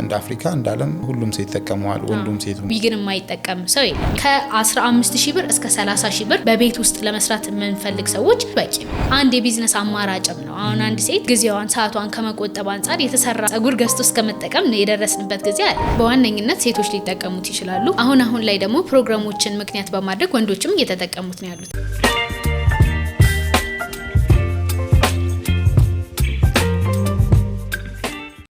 እንደ አፍሪካ እንዳለም ሁሉም ሰው ይተቀመዋል ወንዱም ሴቱም ዊግን የማይጠቀም ሰው የለም። ከ15000 ብር እስከ 30000 ብር በቤት ውስጥ ለመስራት የምንፈልግ ሰዎች በቂ ነው። አንድ የቢዝነስ አማራጭም ነው። አሁን አንድ ሴት ጊዜዋን ሰዓቷን ከመቆጠብ አንፃር የተሰራ ጸጉር ገዝቶ እስከመጠቀም የደረስንበት ጊዜ አለ። በዋነኝነት ሴቶች ሊጠቀሙት ይችላሉ። አሁን ላይ ደግሞ ፕሮግራሞችን ምክንያት በማድረግ ወንዶችም እየተጠቀሙት ነው ያሉት።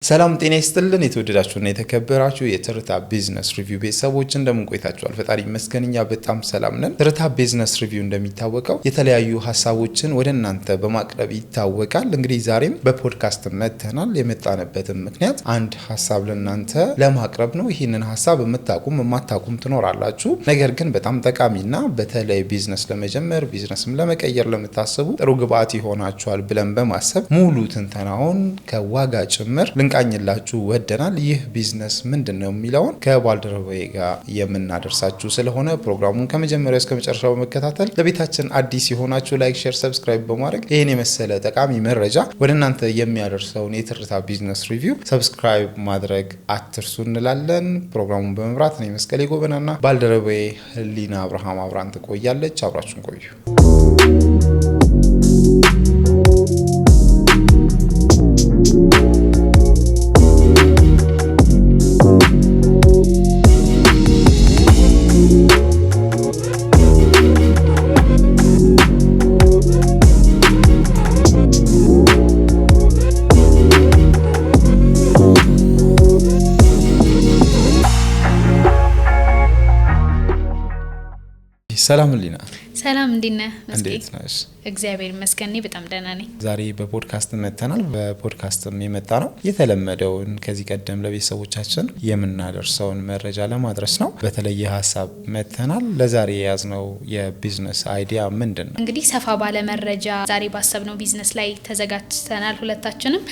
ሰላም ጤና ይስጥልን የተወደዳችሁና የተከበራችሁ የትርታ ቢዝነስ ሪቪው ቤተሰቦች እንደምን ቆይታችኋል? ፈጣሪ ይመስገንኛ በጣም ሰላም ነን። ትርታ ቢዝነስ ሪቪው እንደሚታወቀው የተለያዩ ሀሳቦችን ወደ እናንተ በማቅረብ ይታወቃል። እንግዲህ ዛሬም በፖድካስት መጥተናል። የመጣንበትም ምክንያት አንድ ሀሳብ ለእናንተ ለማቅረብ ነው። ይህንን ሀሳብ የምታቁም የማታቁም ትኖራላችሁ። ነገር ግን በጣም ጠቃሚና በተለይ ቢዝነስ ለመጀመር ቢዝነስም ለመቀየር ለምታስቡ ጥሩ ግብአት ይሆናችኋል ብለን በማሰብ ሙሉ ትንተናውን ከዋጋ ጭምር ቃኝላችሁ ወደናል። ይህ ቢዝነስ ምንድነው የሚለውን ከባልደረባዬ ጋር የምናደርሳችሁ ስለሆነ ፕሮግራሙን ከመጀመሪያው እስከ መጨረሻው በመከታተል ለቤታችን አዲስ የሆናችሁ ላይክ፣ ሼር፣ ሰብስክራይብ በማድረግ ይሄን የመሰለ ጠቃሚ መረጃ ወደ እናንተ የሚያደርሰውን የትርታ ቢዝነስ ሪቪው ሰብስክራይብ ማድረግ አትርሱ እንላለን። ፕሮግራሙን በመምራት ነው መስቀሌ ጎበናና ባልደረባዬ ህሊና አብርሃም አብራን ትቆያለች። አብራችሁን ቆዩ። ሰላም ሊና። ሰላም እንዴት ነህ? እንዴት ነሽ? እግዚአብሔር ይመስገን በጣም ደህና ነኝ። ዛሬ በፖድካስት መጥተናል። በፖድካስትም የመጣ ነው የተለመደውን ከዚህ ቀደም ለቤተሰቦቻችን የምናደርሰውን መረጃ ለማድረስ ነው። በተለየ ሀሳብ መጥተናል። ለዛሬ የያዝነው የቢዝነስ አይዲያ ምንድን ነው? እንግዲህ ሰፋ ባለ መረጃ ዛሬ ባሰብነው ቢዝነስ ላይ ተዘጋጅተናል ሁለታችንም።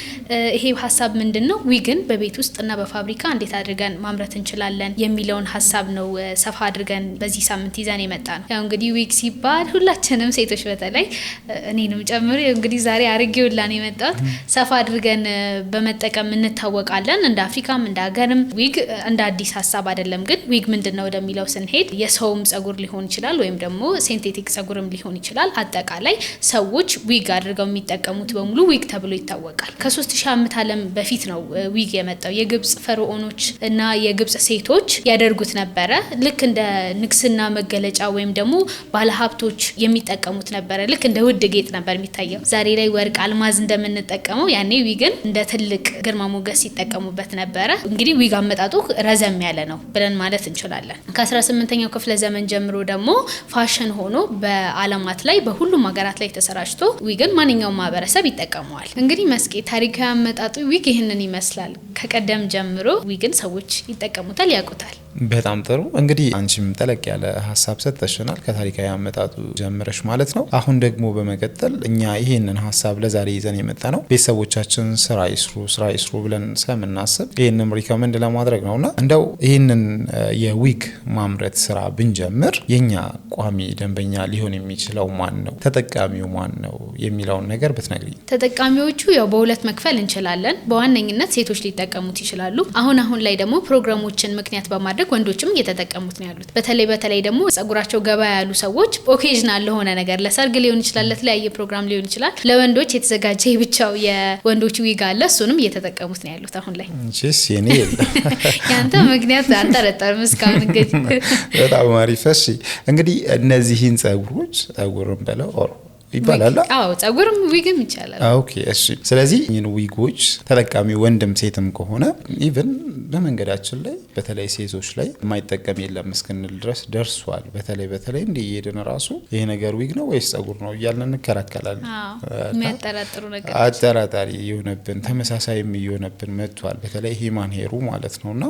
ይሄ ሀሳብ ምንድን ነው? ዊግን በቤት ውስጥ እና በፋብሪካ እንዴት አድርገን ማምረት እንችላለን የሚለውን ሀሳብ ነው ሰፋ አድርገን በዚህ ሳምንት ይዘን የመጣ ነው። ያው እንግዲህ ዊግ ሲባል ሁላችንም ሴቶች በተለይ እኔንም ጨምሮ እንግዲህ ዛሬ አርጌውላን የመጣሁት ሰፋ አድርገን በመጠቀም እንታወቃለን። እንደ አፍሪካም እንደ ሀገርም ዊግ እንደ አዲስ ሀሳብ አይደለም። ግን ዊግ ምንድነው ወደሚለው ስንሄድ የሰውም ጸጉር ሊሆን ይችላል ወይም ደግሞ ሴንቴቲክ ጸጉርም ሊሆን ይችላል። አጠቃላይ ሰዎች ዊግ አድርገው የሚጠቀሙት በሙሉ ዊግ ተብሎ ይታወቃል። ከ3000 ዓመት ዓለም በፊት ነው ዊግ የመጣው። የግብጽ ፈርዖኖች እና የግብጽ ሴቶች ያደርጉት ነበረ። ልክ እንደ ንግስና መገለጫ ወይም ደግሞ ባለሀብቶች የሚጠቀሙት ነበረ። ልክ እንደ ውድ ጌጥ ነበር የሚታየው። ዛሬ ላይ ወርቅ፣ አልማዝ እንደምንጠቀመው ያኔ ዊግን እንደ ትልቅ ግርማ ሞገስ ሲጠቀሙበት ነበረ። እንግዲህ ዊግ አመጣጡ ረዘም ያለ ነው ብለን ማለት እንችላለን። ከ18ኛው ክፍለ ዘመን ጀምሮ ደግሞ ፋሽን ሆኖ በአለማት ላይ በሁሉም ሀገራት ላይ ተሰራጭቶ ዊግን ማንኛውም ማህበረሰብ ይጠቀመዋል። እንግዲህ መስቄ ታሪካዊ አመጣጡ ዊግ ይህንን ይመስላል። ከቀደም ጀምሮ ዊግን ሰዎች ይጠቀሙታል፣ ያውቁታል። በጣም ጥሩ። እንግዲህ አንቺም ጠለቅ ያለ ሀሳብ ሰጥተሽናል ከታሪካዊ አመጣጡ ጀምረሽ ማለት ነው። አሁን ደግሞ በመቀጠል እኛ ይሄንን ሀሳብ ለዛሬ ይዘን የመጣ ነው ቤተሰቦቻችን ስራ ይስሩ ብለን ስለምናስብ ይሄንን ሪኮመንድ ለማድረግ ነውና እንደው ይሄንን የዊግ ማምረት ስራ ብንጀምር የኛ ቋሚ ደንበኛ ሊሆን የሚችለው ማን ነው? ተጠቃሚው ማን ነው የሚለውን ነገር ብትነግሪኝ። ተጠቃሚዎቹ ያው በሁለት መክፈል እንችላለን። በዋነኝነት ሴቶች ሊጠቀሙት ይችላሉ። አሁን ላይ ደግሞ ፕሮግራሞችን ምክንያት በማድረግ ወንዶችም እየተጠቀሙት ነው ያሉት። በተለይ ደግሞ ጸጉራቸው ገባ ያሉ ሰዎች ኦኬዥናል ለሆነ ነገር ለሰርግ ሊሆን ይችላል፣ ለተለያየ ፕሮግራም ሊሆን ይችላል። ለወንዶች የተዘጋጀ ብቻው የወንዶች ዊግ አለ። እሱንም እየተጠቀሙት ነው ያሉት አሁን ላይ። እሺ የኔ ያንተ ምክንያት አልጠረጠርም እስካሁን። እንግዲህ በጣም አሪፍ። እሺ እንግዲህ እነዚህን ጸጉርም በለው ይባላል። አዎ ጸጉርም ዊግም ይቻላል። ኦኬ እሺ። ስለዚህ እኚህን ዊጎች ተጠቃሚ ወንድም ሴትም ከሆነ ኢቭን በመንገዳችን ላይ በተለይ ሴቶች ላይ የማይጠቀም የለም እስክንል ድረስ ደርሷል። በተለይ እንዲሄድን ራሱ ይሄ ነገር ዊግ ነው ወይስ ጸጉር ነው እያልን እንከራከራለን። የሚያጠራጥሩ ነገር አጠራጣሪ የሆነብን ተመሳሳይም እየሆነብን መጥቷል። በተለይ ሂማን ሄሩ ማለት ነውና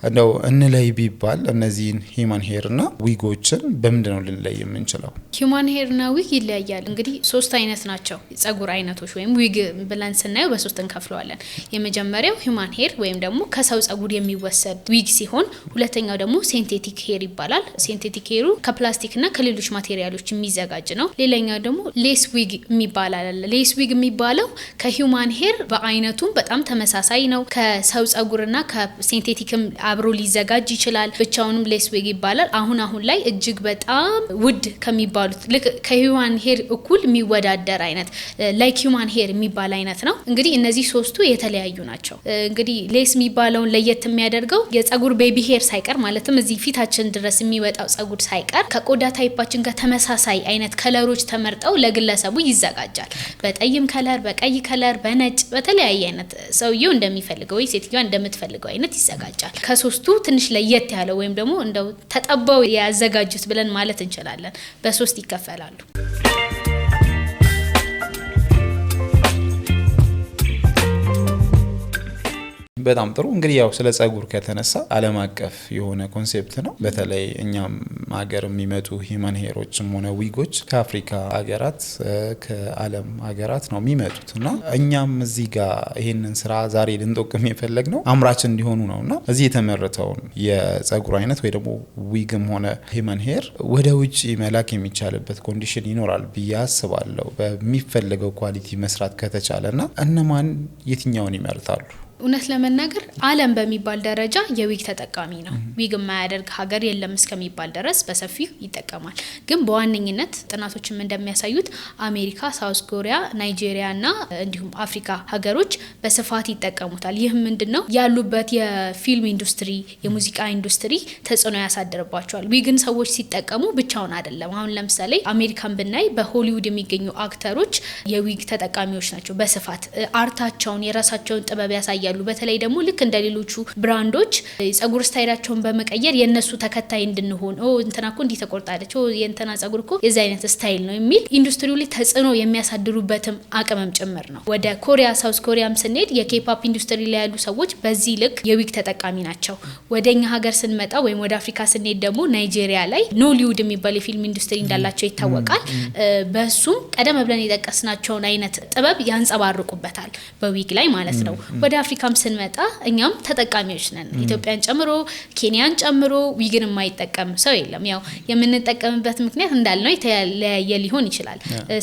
እንደው እንለይ ቢባል እነዚህን ሂማን ሄርና ዊጎችን በምንድን ነው ልንለይ የምንችለው? ሂማን ሄርና ዊግ ይለያያል። እንግዲህ 3 አይነት ናቸው ጸጉር አይነቶች ወይም ዊግ ብለን ስናየው በ3 እንከፍለዋለን። የመጀመሪያው ሂዩማን ሄር ወይም ደግሞ ከሰው ጸጉር የሚወሰድ ዊግ ሲሆን ሁለተኛው ደግሞ ሲንቴቲክ ሄር ይባላል። ሲንቴቲክ ሄሩ ከፕላስቲክና ከሌሎች ማቴሪያሎች የሚዘጋጅ ነው። ሌላኛው ደግሞ ሌስ ዊግ የሚባል አለ። ሌስ ዊግ የሚባለው ከሂዩማን ሄር በአይነቱም በጣም ተመሳሳይ ነው። ከሰው ጸጉርና ከሲንቴቲክም አብሮ ሊዘጋጅ ይችላል። ብቻውንም ሌስ ዊግ ይባላል። አሁን ላይ እጅግ በጣም ውድ ከሚባሉት ልክ ከሂዩማን ሄር እኩል የሚወዳደር አይነት ላይክ ሂዩማን ሄር የሚባል አይነት ነው። እንግዲህ እነዚህ 3ቱ የተለያዩ ናቸው። እንግዲህ ሌስ የሚባለውን ለየት የሚያደርገው የጸጉር ቤቢ ሄር ሳይቀር ማለትም እዚህ ፊታችን ድረስ የሚወጣው ጸጉር ሳይቀር ከቆዳ ታይፓችን ጋር ተመሳሳይ አይነት ከለሮች ተመርጠው ለግለሰቡ ይዘጋጃል። በጠይም ከለር፣ በቀይ ከለር፣ በነጭ በተለያየ አይነት ሰውየው እንደሚፈልገው ወይ ሴትዮዋ እንደምትፈልገው አይነት ይዘጋጃል። ከ3ቱ ትንሽ ለየት ያለው ወይም ደግሞ እንደው ተጠባው ያዘጋጁት ብለን ማለት እንችላለን በ3 ይከፈላሉ። በጣም ጥሩ። እንግዲህ ያው ስለ ጸጉር ከተነሳ ዓለም አቀፍ የሆነ ኮንሴፕት ነው። በተለይ እኛም ሀገር የሚመጡ ሂዩማን ሄሮችም ሆነ ዊጎች ከአፍሪካ ሀገራት ከዓለም ሀገራት ነው የሚመጡት እና እኛም እዚህ ጋር ይህንን ስራ ዛሬ ልንጠቅም የፈለግ ነው አምራች እንዲሆኑ ነው እና እዚህ የተመረተውን የጸጉር አይነት ወይ ደግሞ ዊግም ሆነ ሂዩማን ሄር ወደ ውጭ መላክ የሚቻልበት ኮንዲሽን ይኖራል ብዬ አስባለሁ በሚፈለገው ኳሊቲ መስራት ከተቻለ እና እነማን የትኛውን ይመርጣሉ? እውነት ለመናገር ዓለም በሚባል ደረጃ የዊግ ተጠቃሚ ነው። ዊግ የማያደርግ ሀገር የለም እስከሚባል ድረስ በሰፊው ይጠቀማል። ግን በዋነኝነት ጥናቶችም እንደሚያሳዩት አሜሪካ፣ ሳውዝ ኮሪያ፣ ናይጄሪያ እና እንዲሁም አፍሪካ ሀገሮች በስፋት ይጠቀሙታል። ይህ ምንድነው ያሉበት የፊልም ኢንዱስትሪ፣ የሙዚቃ ኢንዱስትሪ ተጽዕኖ ያሳድርባቸዋል። ዊግን ሰዎች ሲጠቀሙ ብቻውን አይደለም። አሁን ለምሳሌ አሜሪካን ብናይ በሆሊውድ የሚገኙ አክተሮች የዊግ ተጠቃሚዎች ናቸው። በስፋት አርታቸውን የራሳቸውን ጥበብ ያሳያሉ። በተለይ ደግሞ ልክ እንደሌሎቹ ብራንዶች ጸጉር ስታይላቸውን በመቀየር የነሱ ተከታይ እንድንሆን እንትናኮ እንዲህ ተቆርጣለች የእንትና ጸጉር እኮ የዛ አይነት ስታይል ነው የሚል ኢንዱስትሪው ላይ ተጽዕኖ የሚያሳድሩበትም አቅምም ጭምር ነው። ወደ ኮሪያ ሳውዝ ኮሪያም ስንሄድ የኬፓፕ ኢንዱስትሪ ላይ ያሉ ሰዎች በዚህ ልክ የዊግ ተጠቃሚ ናቸው። ወደኛ ሀገር ስንመጣ ወይም ወደ አፍሪካ ስንሄድ ደግሞ ናይጄሪያ ላይ ኖሊውድ የሚባል የፊልም ኢንዱስትሪ እንዳላቸው ይታወቃል። በሱም ቀደም ብለን የጠቀስናቸውን አይነት ጥበብ ያንጸባርቁበታል በዊግ ላይ ማለት ነው። ወደ አፍሪካም ስንመጣ እኛም ተጠቃሚዎች ነን። ኢትዮጵያን ጨምሮ ኬንያን ጨምሮ ዊግን የማይጠቀም ሰው የለም። ያው የምንጠቀምበት ምክንያት እንዳልነው የተለያየ ሊሆን ይችላል።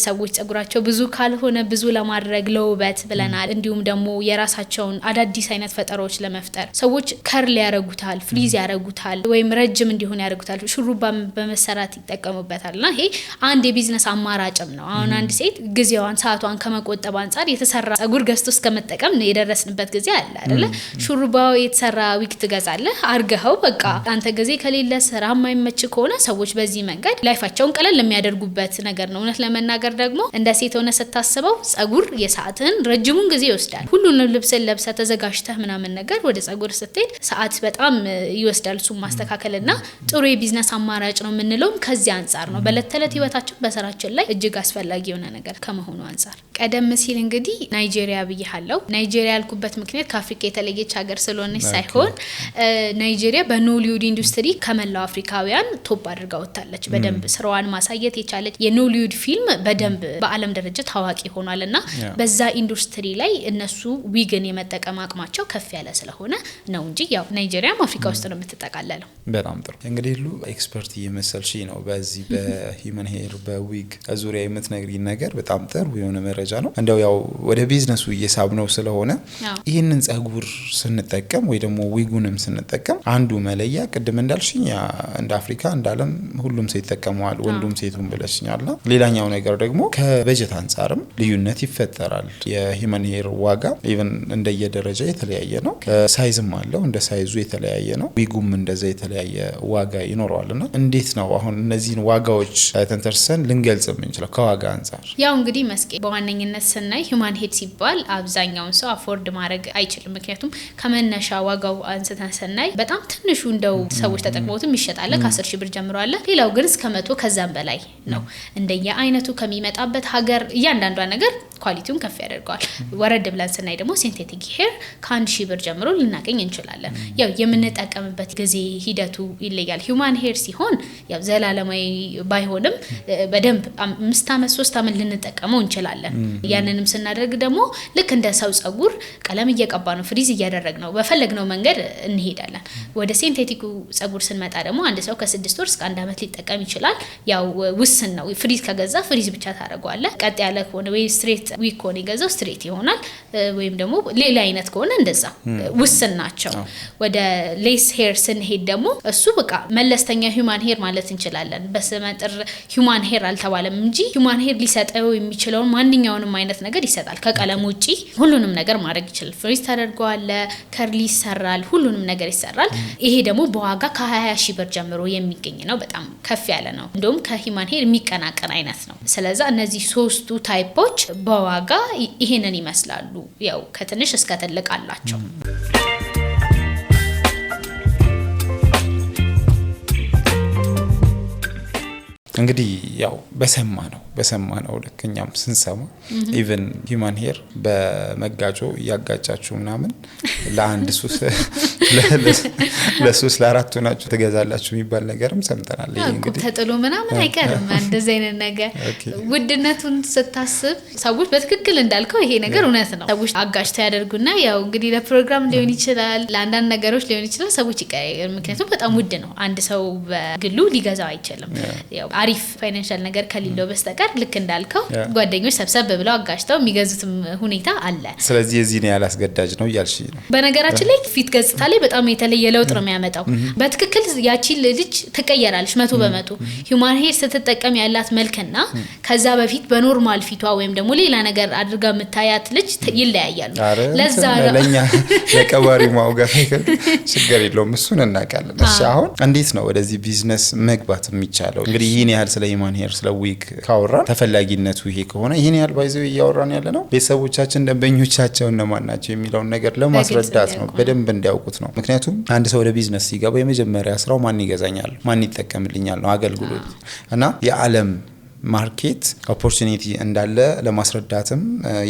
ሰዎች ጸጉራቸው ብዙ ካልሆነ ብዙ ለማድረግ ለውበት ብለናል። እንዲሁም ደግሞ የራሳቸውን አዳዲስ አይነት ፈጠራዎች ለመፍጠር ሰዎች ከርል ያረጉታል፣ ፍሪዝ ያረጉታል፣ ወይም ረጅም እንዲሆን ያረጉታል፣ ሹሩባ በመሰራት ይጠቀሙበታልና ይሄ አንድ የቢዝነስ አማራጭም ነው። አሁን አንድ ሴት ጊዜዋን ሰዓቷን ከመቆጠብ አንፃር የተሰራ ጸጉር ገዝቶ እስከመጠቀም የደረስንበት ጊዜ አለ አይደለ? ሹሩባው የተሰራ ዊግ ትገዛለህ አርገኸው በቃ አንተ ጊዜ ከሌለ ስራ የማይመች ከሆነ ሰዎች በዚህ መንገድ ላይፋቸውን ቀለል የሚያደርጉበት ነገር ነው። እውነት ለመናገር ደግሞ እንደ ሴት ሆነ ስታስበው ጸጉር የሰዓትን ረጅሙን ጊዜ ይወስዳል። ሁሉንም ልብስን ለብሰ ተዘጋጅተህ ምናምን ነገር ወደ ጸጉር ስትሄድ ሰዓት በጣም ይወስዳል። እሱም ማስተካከልና ጥሩ የቢዝነስ አማራጭ ነው የምንለውም ከዚህ አንፃር ነው። በዕለት ተዕለት ህይወታችን በስራችን ላይ እጅግ አስፈላጊ የሆነ ነገር ከመሆኑ አንፃር ቀደም ሲል እንግዲህ ናይጄሪያ ብያለሁ። ናይጄሪያ ያልኩበት ምክንያት ከአፍሪካ የተለየች ሀገር ስለሆነች ሳይሆን ናይጄሪያ በኖሊውድ ኢንዱስትሪ ከመላው አፍሪካውያን ቶፕ አድርጋ ወጣለች። በደንብ ስራዋን ማሳየት የቻለች የኖሊውድ ፊልም በደንብ በዓለም ደረጃ ታዋቂ ሆኗልና በዛ ኢንዱስትሪ ላይ እነሱ ዊግን የመጠቀም አቅማቸው ከፍ ያለ ስለሆነ ነው እንጂ ያው ናይጄሪያም አፍሪካ ውስጥ ነው የምትጠቃለለው። በጣም ጥሩ። እንግዲህ ሁሉ ኤክስፐርት እየመሰልሽ ነው በዚህ በሂዩማን ሄር በዊግ ዙሪያ የምትነግሪኝ ነገር በጣም ጥሩ የሆነ መረጃ ነው። እንደው ያው ወደ ቢዝነሱ እየሳብነው ስለሆነ ይህንን ጸጉር ስንጠቀም ወይ ደግሞ ዊጉንም ስንጠቀም አንዱ መለያ ቅድም እንዳልሽኝ እንደ አፍሪካ እንደ ዓለም ሁሉም ሰው ይጠቀመዋል፣ ወንዱም ሴቱም ብለሽኛልና ሌላኛው ነገር ደግሞ ከበጀት አንጻርም ልዩነት ይፈጠራል። የሂዩማን ሄር ዋጋ ኢቭን እንደየደረጃ የተለያየ ነው። ሳይዝም አለው እንደ ሳይዙ የተለያየ ነው። ዊጉም እንደዛ የተለያየ ዋጋ ይኖረዋልና እንዴት ነው አሁን እነዚህን ዋጋዎች ተንተርሰን ልንገልጽ የምንችለው ከዋጋ አንጻር? ያው እንግዲህ መስኬ በዋነኝነት ስናይ ሂዩማን ሄር ሲባል አብዛኛውን ሰው አፎርድ ማድረግ አይችልም። ምክንያቱም ከመነሻ ዋጋው አንስተን ስናይ በጣም ትንሹ እንደው ሰዎች ተጠቅመውትም ይሸጣል ከ10 ሺህ ብር ጀምሮ አለ። ሌላው ግን እስከ 100 ከዛም በላይ ነው። እንደየ አይነቱ ከሚመጣበት ሀገር እያንዳንዷ ነገር ኳሊቲውን ከፍ ያደርገዋል። ወረድ ብለን ስናይ ደግሞ ሲንቴቲክ ሄር ከ1 ሺህ ብር ጀምሮ ልናገኝ እንችላለን። ያው የምንጠቀምበት ጊዜ ሂደቱ ይለያል። ሂውማን ሄር ሲሆን ያው ዘላለማዊ ባይሆንም በደንብ 5 አመት 3 አመት ልንጠቀመው እንችላለን። ያንንም ስናደርግ ደግሞ ልክ እንደ ሰው ጸጉር ቀለም እየቀባ ነው ፍሪዝ እያደረግ ነው በፈለግነው መንገድ እንሄዳለን። ወደ ሲንቴቲኩ ጸጉር ስንመጣ ደግሞ አንድ ሰው ከ6 ወር እስከ 1 አመት ሊጠቀም ይችላል። ያው ውስን ነው። ፍሪዝ ከገዛ ፍሪዝ ብቻ ታደርገዋለህ። ቀጥ ያለ ከሆነ ወይ ስትሬት ዊክ ከሆነ የገዛው ስትሬት ይሆናል። ወይም ደግሞ ሌላ አይነት ከሆነ እንደዛ ውስን ናቸው። ወደ ሌስ ሄር ስንሄድ ደግሞ እሱ በቃ መለስተኛ ሂውማን ሄር ማለት እንችላለን። በስመጥር ሂውማን ሄር አልተባለም እንጂ ሂውማን ሄር ሊሰጠው የሚችለው ማንኛውንም አይነት ነገር ይሰጣል። ከቀለም ውጪ ሁሉንም ነገር ማድረግ ይችላል። ፍሪዝ ተደርጓል፣ ከርሊ ይሰራል፣ ሁሉንም ነገር ይሰራል። ይሄ ደግሞ በዋጋ ከ20 ሺህ ብር ጀምሮ የሚገኝ ነው። በጣም ከፍ ያለ ነው። እንደውም ከሂውማን ሄር የሚቀናቀን አይነት ነው። ስለዚህ እነዚህ ሶስቱ ታይፖች በዋጋ ይሄንን ይመስላሉ። ያው ከትንሽ እስከ ትልቅ አላቸው። እንግዲህ ያው በሰማ ነው ልክኛም ስንሰማ ኢቭን ሂውማን ሄር በመጋጮ ያጋጫችሁ ምናምን ለአንድ ሱስ ለሱስ ለአራት ሆናችሁ ትገዛላችሁ የሚባል ነገርም ሰምተናል። ይሄ እንግዲህ ተጥሎ ምናምን አይቀርም እንደዚህ አይነት ነገር ውድነቱን ስታስብ ሰዎች በትክክል እንዳልከው ይሄ ነገር እውነት ነው። ሰዎች አጋጭተው ያደርጉና ያው እንግዲህ ለፕሮግራም ሊሆን ይችላል ለአንዳንድ ነገሮች ሊሆን ይችላል ሰዎች ይቀያየሩ። ምክንያቱም በጣም ውድ ነው። አንድ ሰው በግሉ ሊገዛው አይችልም። ያው አሪፍ ፋይናንሻል ነገር ከሌለው በስተቀር ልክ እንዳልከው ጓደኞች ሰብሰብ ብለው አጋጭተው የሚገዙትም ሁኔታ አለ። ስለዚህ እዚህ ነው ያላስገዳጅ ነው እያልሽ ነው። በነገራችን ላይ ፊት ገጽታ ላይ በጣም የተለየ ለውጥ ነው የሚያመጣው። በትክክል ያቺ ልጅ ትቀየራለች 100%። ሂውማን ሄር ስትጠቀም ያላት መልክና ከዛ በፊት በኖርማል ፊቷ ወይም ደግሞ ሌላ ነገር አድርጋ የምታያት ልጅ ይለያያሉ። ለዛ ለኛ ለቀባሪ ማውጋት ችግር የለውም እሱን እናውቃለን። እሺ አሁን እንዴት ነው ወደዚህ ቢዝነስ መግባት የሚቻለው? እንግዲህ ይሄን ያህል ስለ ሂውማን ሄር ስለ ዊግ ካወራን ተፈላጊነቱ ይሄ ከሆነ ይሄን ያህል ባይዘው እያወራን ያለ ነው ቤተሰቦቻችን ደንበኞቻቸው እነማን ናቸው የሚለውን ነገር ለማስረዳት ነው፣ በደንብ እንዲያውቁት ነው። ምክንያቱም አንድ ሰው ወደ ቢዝነስ ሲገባ የመጀመሪያ ስራው ማን ይገዛኛል ማን ይጠቀምልኛል ነው አገልግሎት እና የዓለም ማርኬት ኦፖርቹኒቲ እንዳለ ለማስረዳትም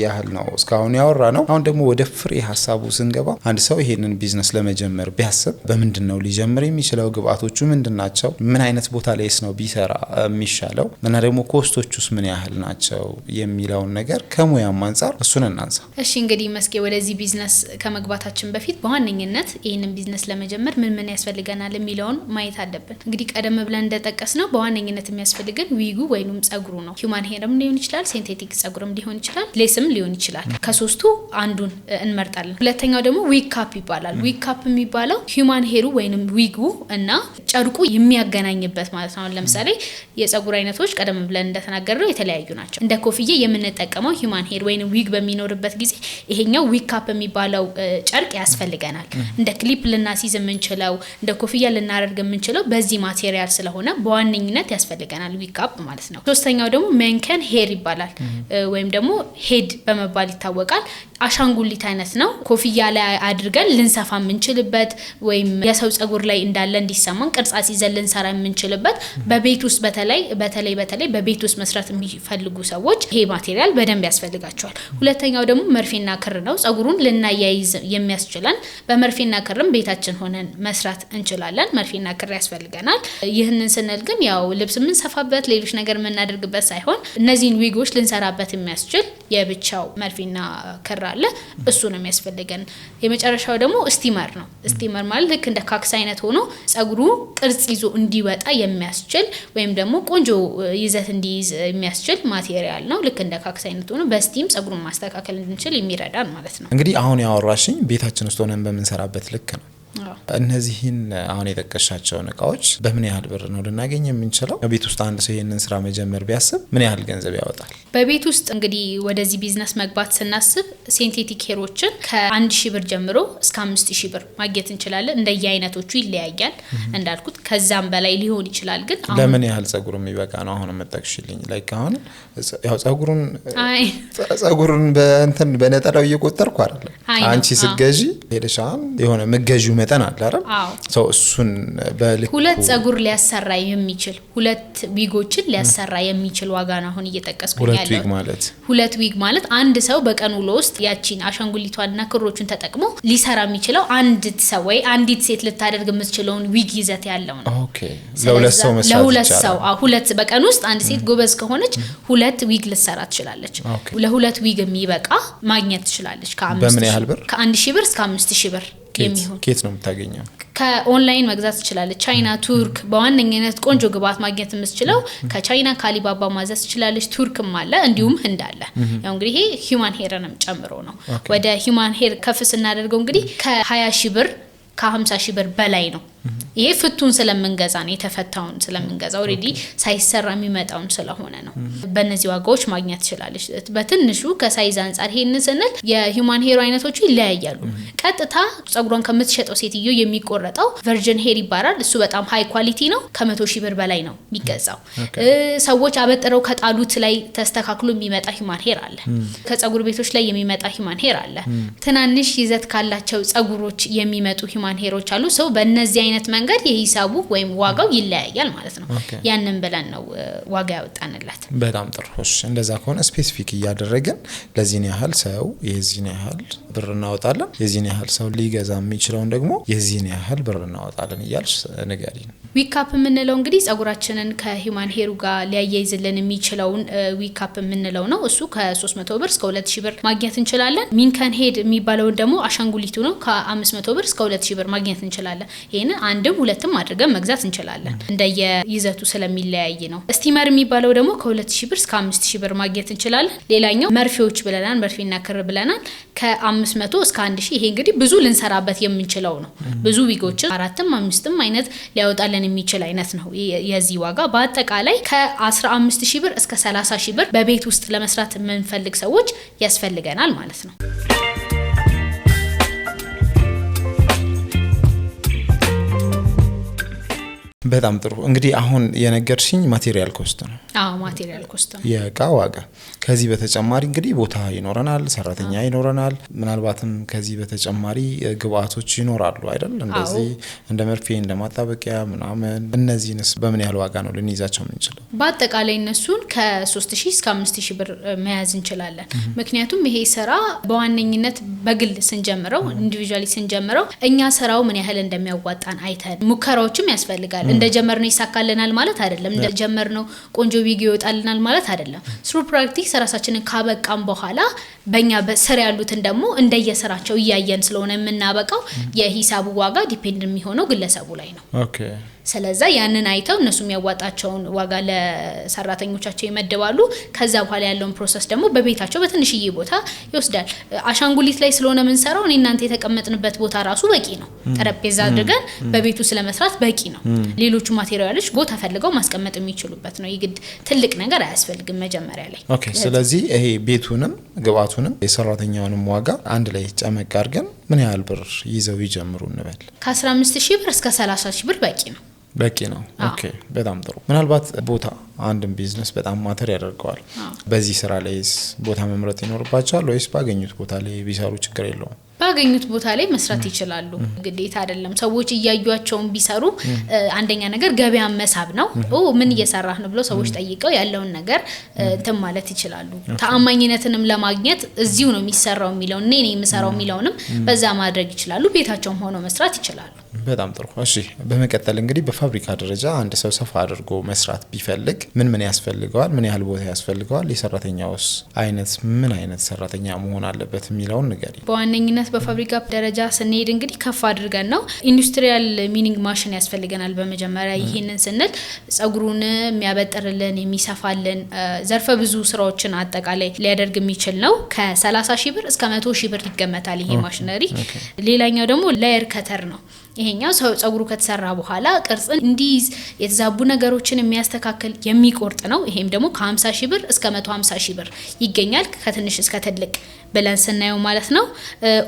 ያህል ነው እስካሁን ያወራ ነው። አሁን ደግሞ ወደ ፍሬ ሀሳቡ ስንገባ አንድ ሰው ይሄንን ቢዝነስ ለመጀመር ቢያስብ በምንድነው ሊጀምር የሚችለው? ግብአቶቹ ምንድናቸው? ምን አይነት ቦታ ላይስ ነው ቢሰራ የሚሻለው? እና ደግሞ ኮስቶቹስ ምን ያህል ናቸው የሚለውን ነገር ከሙያም አንፃር እሱን እናንሳ። እሺ እንግዲህ መስኬ ወደዚህ ቢዝነስ ከመግባታችን በፊት በዋነኝነት ይሄንን ቢዝነስ ለመጀመር ምን ያስፈልገናል የሚለውን ማየት አለብን። እንግዲህ ቀደም ብለን እንደጠቀስነው በዋነኝነት የሚያስፈልገን ዊጉ ወይንም ጸጉሩ ነው። ሂውማን ሄርም ሊሆን ይችላል፣ ሲንቴቲክ ጸጉርም ሊሆን ይችላል፣ ሌስም ሊሆን ይችላል። ከሶስቱ አንዱን እንመርጣለን። ሁለተኛው ደግሞ ዊግ ካፕ ይባላል። ዊግ ካፕ የሚባለው ሂውማን ሄሩ ወይንም ዊጉ እና ጨርቁ የሚያገናኝበት ማለት ነው። ለምሳሌ የጸጉር አይነቶች ቀደም ብለን እንደተናገርነው የተለያዩ ናቸው። እንደ ኮፍዬ የምንጠቀመው ሂውማን ሄር ወይንም ዊግ በሚኖርበት ጊዜ ይሄኛው ዊግ ካፕ የሚባለው ጨርቅ ያስፈልገናል። እንደ ክሊፕ ልናሲዝ የምንችለው እንደ ኮፍያ ልናደርግ የምንችለው በዚህ ማቴሪያል ስለሆነ በዋነኝነት ያስፈልገናል ዊግ ካፕ ማለት ነው። ሶስተኛው ደግሞ መንከን ሄር ይባላል ወይም ደግሞ ሄድ በመባል ይታወቃል። አሻንጉሊት አይነት ነው። ኮፍያ ላይ አድርገን ልንሰፋ የምንችልበት ወይም የሰው ጸጉር ላይ እንዳለ እንዲሰማን ቅርጻ ሲዘን ልንሰራ የምንችልበት በቤት ውስጥ በተለይ በቤት ውስጥ መስራት የሚፈልጉ ሰዎች ይሄ ማቴሪያል በደንብ ያስፈልጋቸዋል። ሁለተኛው ደግሞ መርፌና ክር ነው። ጸጉሩን ልናያይዝ የሚያስችለን በመርፌና ክርም ቤታችን ሆነን መስራት እንችላለን። መርፌና ክር ያስፈልገናል። ይህንን ስንል ግን ያው ልብስ የምንሰፋበት ሌሎች ነገር የምናደርግበት ሳይሆን እነዚህን ዊጎች ልንሰራበት የሚያስችል የብቻው መርፌና ክር አለ። እሱ ነው የሚያስፈልገን። የመጨረሻው ደግሞ ስቲመር ነው። ስቲመር ማለት ልክ እንደ ካክስ አይነት ሆኖ ጸጉሩ ቅርጽ ይዞ እንዲወጣ የሚያስችል ወይም ደግሞ ቆንጆ ይዘት እንዲይዝ የሚያስችል ማቴሪያል ነው። ልክ እንደ ካክስ አይነት ሆኖ በስቲም ጸጉሩን ማስተካከል እንድንችል የሚረዳን ማለት ነው። እንግዲህ አሁን ያወራሽኝ ቤታችን ውስጥ ሆነን በምንሰራበት ልክ ነው። እነዚህን አሁን የጠቀሻቸውን እቃዎች በምን ያህል ብር ነው ልናገኝ የምንችለው? በቤት ውስጥ አንድ ሰው ይሄንን ስራ መጀመር ቢያስብ ምን ያህል ገንዘብ ያወጣል? በቤት ውስጥ እንግዲህ ወደዚህ ቢዝነስ መግባት ስናስብ ሴንቴቲክ ሄሮችን ከ1000 ብር ጀምሮ እስከ 5000 ብር ማግኘት እንችላለን። እንደየአይነቶቹ ይለያያል እንዳልኩት ከዛም በላይ ሊሆን ይችላል። ግን ለምን ያህል ጸጉር የሚበቃ ነው? አሁን መጠቅሽልኝ ላይክ አሁን ያው ጸጉሩን በእንትን በነጠላው እየቆጠርኩ አይደለም። አንቺ ስትገዢ ሄደሻን የሆነ መገዢው መጠን አለ አይደል? ሰው እሱን በልክ ሁለት ጸጉር ሊያሰራ የሚችል ሁለት ዊጎችን ሊያሰራ የሚችል ዋጋ ነው አሁን እየጠቀስኩኝ ያለው። ሁለት ዊግ ማለት አንድ ሰው በቀን ውሎ ውስጥ ያቺን አሻንጉሊቷንና ክሮቹን ተጠቅሞ ሊሰራ የሚችለው አንዲት ሰው ወይ አንዲት ሴት ልታደርግ የምትችለውን ዊግ ይዘት ያለው ነው። ኦኬ ለሁለት ሰው መስራት ለሁለት ሰው ሁለት በቀን ውስጥ አንድ ሴት ጎበዝ ከሆነች ሁለት ዊግ ልትሰራ ትችላለች። ለሁለት ዊግ የሚበቃ ማግኘት ትችላለች። ከ1000 ብር እስከ 5000 ብር የሚሆን ኬት ነው የምታገኘው? ከኦንላይን መግዛት ትችላለች። ቻይና፣ ቱርክ በዋነኝነት ቆንጆ ግብአት ማግኘት የምትችለው ከቻይና ከአሊባባ ማዘዝ ትችላለች። ቱርክም አለ እንዲሁም ህንድ አለ። ያው እንግዲህ ይሄ ሂዩማን ሄርንም ጨምሮ ነው። ወደ ሂዩማን ሄር ከፍ ስናደርገው እንግዲህ ከ20000 ብር ከ50000 ብር በላይ ነው። ይሄ ፍቱን ስለምንገዛ ነው የተፈታውን ስለምንገዛ ኦሬዲ ሳይሰራ የሚመጣውን ስለሆነ ነው። በእነዚህ ዋጋዎች ማግኘት ትችላለች። በትንሹ ከሳይዝ አንፃር ይሄንን ስንል የሂዩማን ሄር አይነቶቹ ይለያያሉ። ቀጥታ ጸጉሯን ከምትሸጠው ሴትዮ የሚቆረጠው ቨርጅን ሄር ይባላል። እሱ በጣም ሃይ ኳሊቲ ነው። ከ100,000 ብር በላይ ነው የሚገዛው። ሰዎች አበጥረው ከጣሉት ላይ ተስተካክሎ የሚመጣ ሂዩማን ሄር አለ። ከጸጉር ቤቶች ላይ የሚመጣ ሂዩማን ሄር አለ። ትናንሽ ይዘት ካላቸው ጸጉሮች የሚመጡ ሂዩማን ሄሮች አሉ። ሰው በእነዚህ አይነት መንገድ የሂሳቡ ወይም ዋጋው ይለያያል ማለት ነው። ያንን ብለን ነው ዋጋ ያወጣንላት። በጣም ጥሩ። እንደዛ ከሆነ ስፔሲፊክ እያደረግን ለዚህን ያህል ሰው የዚህን ያህል ብር እናወጣለን፣ የዚህን ያህል ሰው ሊገዛ የሚችለውን ደግሞ የዚህን ያህል ብር እናወጣለን እያልሽ ንገሪኝ። ዊካፕ የምንለው እንግዲህ ጸጉራችንን ከሂዩማን ሄሩ ጋር ሊያያይዝልን የሚችለውን ዊካፕ የምንለው ነው። እሱ ከ300 ብር እስከ 2000 ብር ማግኘት እንችላለን። ሚንከን ሄድ የሚባለውን ደግሞ አሻንጉሊቱ ነው። ከ500 ብር እስከ 2000 ብር ማግኘት እንችላለን። ይሄን አንድም ሁለትም አድርገን መግዛት እንችላለን። እንደየይዘቱ ስለሚለያይ ነው። ስቲመር የሚባለው ደግሞ ከ2000 ብር እስከ 5000 ብር ማግኘት እንችላለን። ሌላኛው መርፌዎች ብለናል፣ መርፌና ክር ብለናል። ከ500 እስከ 1000 ይሄ እንግዲህ ብዙ ልንሰራበት የምንችለው ነው። ብዙ ዊጎችን 4ም 5ም አይነት ሊያወጣልን የሚችል አይነት ነው የዚህ ዋጋ። በአጠቃላይ ከ15000 ብር እስከ 30000 ብር በቤት ውስጥ ለመስራት የምንፈልግ ሰዎች ያስፈልገናል ማለት ነው። በጣም ጥሩ። እንግዲህ አሁን የነገርሽኝ ማቴሪያል ኮስት ነው። ማቴሪያል ኮስት ነው የእቃ ዋጋ። ከዚህ በተጨማሪ እንግዲህ ቦታ ይኖረናል፣ ሰራተኛ ይኖረናል፣ ምናልባትም ከዚህ በተጨማሪ ግብአቶች ይኖራሉ አይደል? እንደዚህ እንደ መርፌ እንደ ማጣበቂያ ምናምን። እነዚህንስ በምን ያህል ዋጋ ነው ልንይዛቸው የምንችለው? በአጠቃላይ እነሱን ከ3000 እስከ 5000 ብር መያዝ እንችላለን። ምክንያቱም ይሄ ስራ በዋነኝነት በግል ስንጀምረው ኢንዲቪጁዋሊ ስንጀምረው እኛ ስራው ምን ያህል እንደሚያዋጣን አይተን ሙከራዎችም ያስፈልጋል። እንደጀመርነው ይሳካልናል ማለት አይደለም። እንደጀመርነው ቆንጆ ቪዲዮ ይወጣልናል ማለት አይደለም። ስሩ ፕራክቲስ ራሳችንን ካበቃም በኋላ በእኛ በስር ያሉትን ደግሞ እንደየስራቸው እያየን ስለሆነ የምናበቃው የሂሳቡ ዋጋ ዲፔንድ የሚሆነው ግለሰቡ ላይ ነው። ኦኬ። ስለዛ ያንን አይተው እነሱ የሚያዋጣቸውን ዋጋ ለሰራተኞቻቸው ይመድባሉ። ከዛ በኋላ ያለውን ፕሮሰስ ደግሞ በቤታቸው በትንሽዬ ቦታ ይወስዳል። አሻንጉሊት ላይ ስለሆነ ምን ሰራው እኔ እናንተ የተቀመጥንበት ቦታ ራሱ በቂ ነው። ጠረጴዛ አድርገን በቤቱ ስለመስራት በቂ ነው። ሌሎቹ ማቴሪያሎች ቦታ ፈልገው ማስቀመጥ የሚችሉበት ነው። ይግድ ትልቅ ነገር አያስፈልግም መጀመሪያ ላይ። ኦኬ። ስለዚህ ይሄ ቤቱንም ግብአቱንም የሰራተኛውንም ዋጋ አንድ ላይ ጨመቅ አድርገን ምን ያህል ብር ይዘው ይጀምሩ እንበል? ከ15000 ብር እስከ 30000 ብር በቂ ነው። በቂ ነው። ኦኬ። በጣም ጥሩ። ምናልባት ቦታ አንድም ቢዝነስ በጣም ማተር ያደርገዋል። በዚህ ስራ ላይስ ቦታ መምረጥ ይኖርባቸዋል ወይስ ባገኙት ቦታ ላይ ቢሰሩ ችግር የለውም? ባገኙት ቦታ ላይ መስራት ይችላሉ። ግዴታ አይደለም። ሰዎች እያዩአቸውን ቢሰሩ አንደኛ ነገር ገበያ መሳብ ነው። ምን እየሰራህ ነው ብሎ ሰዎች ጠይቀው ያለውን ነገር እንትን ማለት ይችላሉ። ተአማኝነትንም ለማግኘት እዚሁ ነው የሚሰራው የሚለው እኔ ነኝ የምሰራው የሚለውንም በዛ ማድረግ ይችላሉ። ቤታቸውም ሆኖ መስራት ይችላሉ። በጣም ጥሩ። እሺ፣ በመቀጠል እንግዲህ በፋብሪካ ደረጃ አንድ ሰው ሰፋ አድርጎ መስራት ቢፈልግ ምን ያስፈልገዋል? ምን ያህል ቦታ ያስፈልገዋል? የሰራተኛውስ አይነት ምን አይነት ሰራተኛ መሆን አለበት የሚለውን ንገሪ። በዋነኝነት በፋብሪካ ደረጃ ስንሄድ እንግዲህ ከፍ አድርገን ነው ኢንዱስትሪያል ሚኒንግ ማሽን ያስፈልገናል። በመጀመሪያ ይሄንን ስንል ጸጉሩን የሚያበጥርልን የሚሰፋልን ዘርፈ ብዙ ስራዎችን አጠቃላይ ሊያደርግ የሚችል ነው። ከ30000 ብር እስከ 100000 ብር ይገመታል ይሄ ማሽነሪ። ሌላኛው ደግሞ ላየር ከተር ነው። ይሄኛው ሰው ጸጉሩ ከተሰራ በኋላ ቅርጽን እንዲይዝ የተዛቡ ነገሮችን የሚያስተካክል የሚቆርጥ ነው። ይሄም ደግሞ ከ50 ሺህ ብር እስከ 150 ሺህ ብር ይገኛል ከትንሽ እስከ ትልቅ ብለን ስናየው ማለት ነው።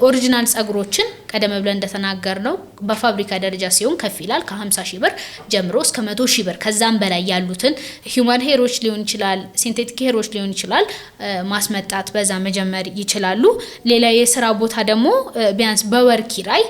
ኦሪጂናል ጸጉሮችን ቀደም ብለን እንደተናገር ነው በፋብሪካ ደረጃ ሲሆን ከፍ ይላል ከ50 ሺህ ብር ጀምሮ እስከ 100 ሺህ ብር ከዛም በላይ ያሉትን ሂውማን ሄሮች ሊሆን ይችላል ሲንቴቲክ ሄሮች ሊሆን ይችላል ማስመጣት በዛ መጀመር ይችላሉ። ሌላ የስራ ቦታ ደግሞ ቢያንስ በወር ኪራይ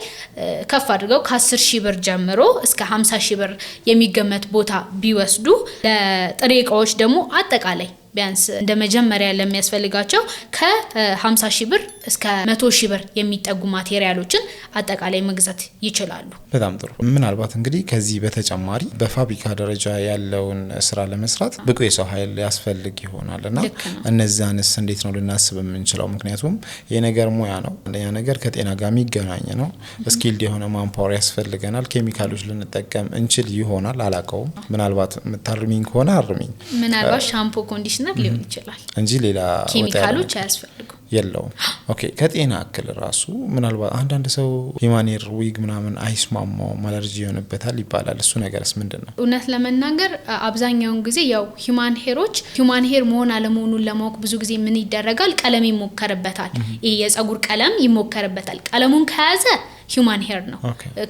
ከፍ አድርገው ከ10 ሺህ ብር ጀምሮ እስከ 50 ሺህ ብር የሚገመት ቦታ ቢወስዱ ለጥሬ እቃዎች ደግሞ አጠቃላይ ቢያንስ እንደ መጀመሪያ ለሚያስፈልጋቸው ከ50 ሺህ ብር እስከ 100 ሺህ ብር የሚጠጉ ማቴሪያሎችን አጠቃላይ መግዛት ይችላሉ። በጣም ጥሩ። ምናልባት እንግዲህ ከዚህ በተጨማሪ በፋብሪካ ደረጃ ያለውን ስራ ለመስራት ብቁ የሰው ኃይል ያስፈልግ ይሆናልና እነዛንስ እንዴት ነው ልናስብ የምንችለው? ምክንያቱም የነገር ሙያ ነው። አንደኛ ነገር ከጤና ጋር የሚገናኝ ነው። ስኪልድ የሆነ ማንፓወር ያስፈልገናል። ኬሚካሎች ልንጠቀም እንችል ይሆናል አላቀውም። ምናልባት የምታርሚኝ ከሆነ አርሚኝ። ምናልባት ሻምፖ ኮንዲሽነር ሊሆን ይችላል እንጂ ሌላ ኬሚካሎች አያስፈልጉም የለውም። ኦኬ ከጤና እክል ራሱ ምናልባት አንዳንድ ሰው ሂማኔር ዊግ ምናምን አይስማማው አለርጂ ይሆንበታል ይባላል። እሱ ነገርስ ምንድነው? እውነት ለመናገር አብዛኛውን ጊዜ ያው ሂማን ሄር መሆን አለመሆኑን ለማወቅ ብዙ ጊዜ ምን ይደረጋል? ቀለም ይሞከርበታል። ይሄ የጸጉር ቀለም ይሞከርበታል። ቀለሙን ከያዘ ሂውማን ሄር ነው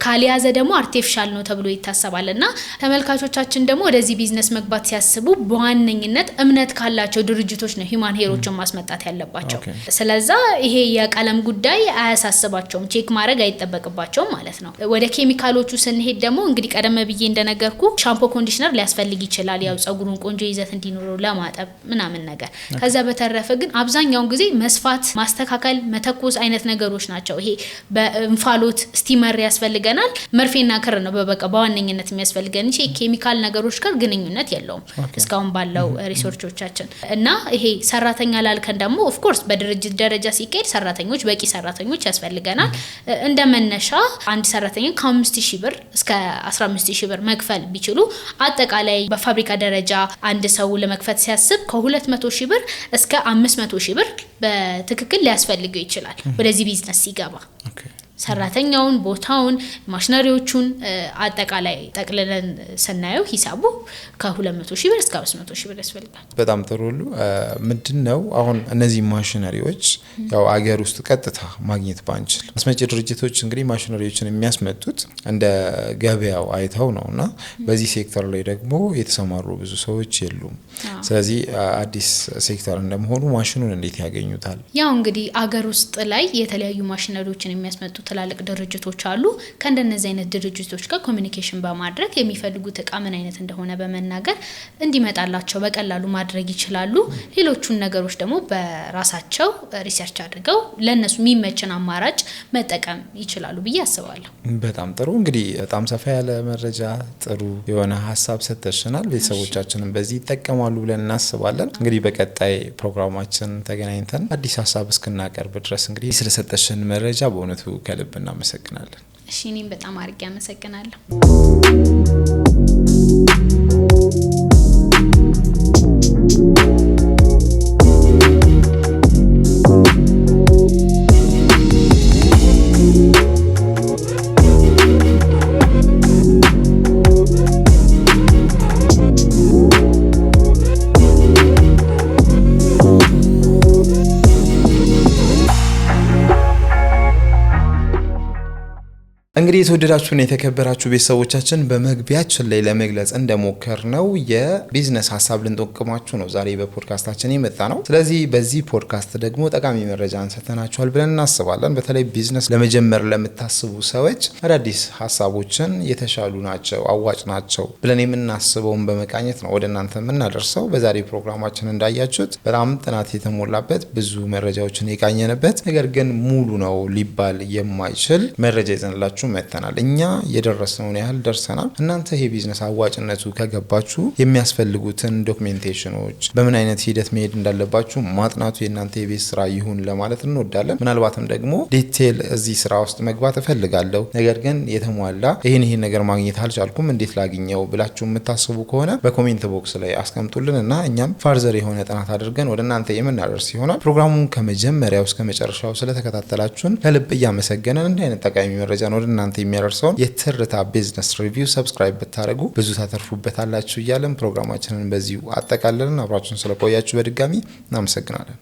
ካልያዘ ደግሞ አርቲፊሻል ነው ተብሎ ይታሰባልና ተመልካቾቻችን ደግሞ ወደዚህ ቢዝነስ መግባት ሲያስቡ በዋነኝነት እምነት ካላቸው ድርጅቶች ነው ሂውማን ሄሮችን ማስመጣት ያለባቸው። ስለዛ ይሄ የቀለም ጉዳይ አያሳስባቸውም ቼክ ማድረግ አይጠበቅባቸውም ማለት ነው። ወደ ኬሚካሎቹ ስንሄድ ደግሞ እንግዲህ ቀደም ብዬ እንደነገርኩ ሻምፖ ኮንዲሽነር ሊያስፈልግ ይችላል ያው ጸጉሩን ቆንጆ ይዘት እንዲኖረው ለማጠብ ምናምን ነገር። ከዛ በተረፈ ግን አብዛኛውን ጊዜ መስፋት ማስተካከል መተኮስ አይነት ነገሮች ናቸው። ይሄ በእንፋሎ ስቲመር ያስፈልገናል። መርፌና ክር ነው በበቃ በዋነኝነት የሚያስፈልገን እንጂ ኬሚካል ነገሮች ጋር ግንኙነት የለውም እስካሁን ባለው ሪሰርቾቻችን። እና ይሄ ሰራተኛ ላልከን ደግሞ ኦፍ ኮርስ በድርጅት ደረጃ ሲካሄድ ሰራተኞች በቂ ሰራተኞች ያስፈልገናል። እንደመነሻ አንድ ሰራተኛ ከ5000 ብር እስከ 15000 ብር መክፈል ቢችሉ አጠቃላይ በፋብሪካ ደረጃ አንድ ሰው ለመክፈት ሲያስብ ከ200000 ብር እስከ 500000 ብር በትክክል ሊያስፈልገው ይችላል ወደዚህ ቢዝነስ ሲገባ። ሰራተኛውን ቦታውን ማሽነሪዎቹን አጠቃላይ ጠቅልለን ስናየው ሂሳቡ ከ200,000 ብር እስከ 500,000 ብር ያስፈልጋል። በጣም ጥሩ ሁሉ ምንድነው አሁን እነዚህ ማሽነሪዎች ያው አገር ውስጥ ቀጥታ ማግኘት ባንችል አስመጪ ድርጅቶች እንግዲህ ማሽነሪዎችን የሚያስመጡት እንደ ገበያው አይተው ነውና በዚህ ሴክተር ላይ ደግሞ የተሰማሩ ብዙ ሰዎች የሉም። ስለዚህ አዲስ ሴክተር እንደመሆኑ ማሽኑን እንዴት ያገኙታል? ያው እንግዲህ አገር ውስጥ ላይ የተለያዩ ማሽነሪዎችን የሚያስመጡ ትላልቅ ድርጅቶች አሉ። ከእንደነዚህ አይነት ድርጅቶች ጋር ኮሚኒኬሽን በማድረግ የሚፈልጉት እቃ ምን አይነት እንደሆነ በመናገር እንዲመጣላቸው በቀላሉ ማድረግ ይችላሉ። ሌሎቹን ነገሮች ደግሞ በራሳቸው ሪሰርች አድርገው ለነሱ የሚመችን አማራጭ መጠቀም ይችላሉ ብዬ አስባለሁ። በጣም ጥሩ። እንግዲህ በጣም ሰፋ ያለ መረጃ ጥሩ የሆነ ሀሳብ ሰጥተሽናል። ቤተሰቦቻችንን በዚህ ይጠቀማሉ ብለን እናስባለን። እንግዲህ በቀጣይ ፕሮግራማችን ተገናኝተን አዲስ ሀሳብ እስክናቀርብ ድረስ እንግዲህ ስለሰጠሽን መረጃ በእውነቱ ከልብ እናመሰግናለን። እሺ እኔም በጣም አድርጌ አመሰግናለሁ። እንግዲህ የተወደዳችሁና የተከበራችሁ ቤተሰቦቻችን በመግቢያችን ላይ ለመግለጽ እንደሞከር ነው የቢዝነስ ሀሳብ ልንጠቁማችሁ ነው ዛሬ በፖድካስታችን የመጣ ነው። ስለዚህ በዚህ ፖድካስት ደግሞ ጠቃሚ መረጃ አንሰተናችኋል ብለን እናስባለን። በተለይ ቢዝነስ ለመጀመር ለምታስቡ ሰዎች አዳዲስ ሀሳቦችን የተሻሉ ናቸው፣ አዋጭ ናቸው ብለን የምናስበውን በመቃኘት ነው ወደ እናንተ የምናደርሰው። በዛሬ ፕሮግራማችን እንዳያችሁት በጣም ጥናት የተሞላበት ብዙ መረጃዎችን የቃኘንበት ነገር ግን ሙሉ ነው ሊባል የማይችል መረጃ ይዘንላችሁ መተናል። እኛ የደረስነውን ያህል ደርሰናል። እናንተ ይሄ ቢዝነስ አዋጭነቱ ከገባችሁ የሚያስፈልጉትን ዶክሜንቴሽኖች በምን አይነት ሂደት መሄድ እንዳለባችሁ ማጥናቱ የእናንተ የቤት ስራ ይሁን ለማለት እንወዳለን። ምናልባትም ደግሞ ዲቴል እዚህ ስራ ውስጥ መግባት እፈልጋለሁ ነገር ግን የተሟላ ይሄን ነገር ማግኘት አልቻልኩም እንዴት ላግኘው ብላችሁ የምታስቡ ከሆነ በኮሜንት ቦክስ ላይ አስቀምጡልን እና እኛም ፋርዘር የሆነ ጥናት አድርገን ወደ እናንተ የምናደርስ ይሆናል። ፕሮግራሙን ከመጀመሪያው እስከ መጨረሻው ስለተከታተላችሁን ከልብ እያመሰገንን እንዲህ አይነት ጠቃሚ መረጃ ነው እናንተ የሚያደርሰውን የትርታ ቢዝነስ ሪቪው ሰብስክራይብ ብታደርጉ ብዙ ታተርፉበታላችሁ እያለን ፕሮግራማችንን በዚሁ አጠቃለልን። አብራችሁን ስለቆያችሁ በድጋሚ እናመሰግናለን።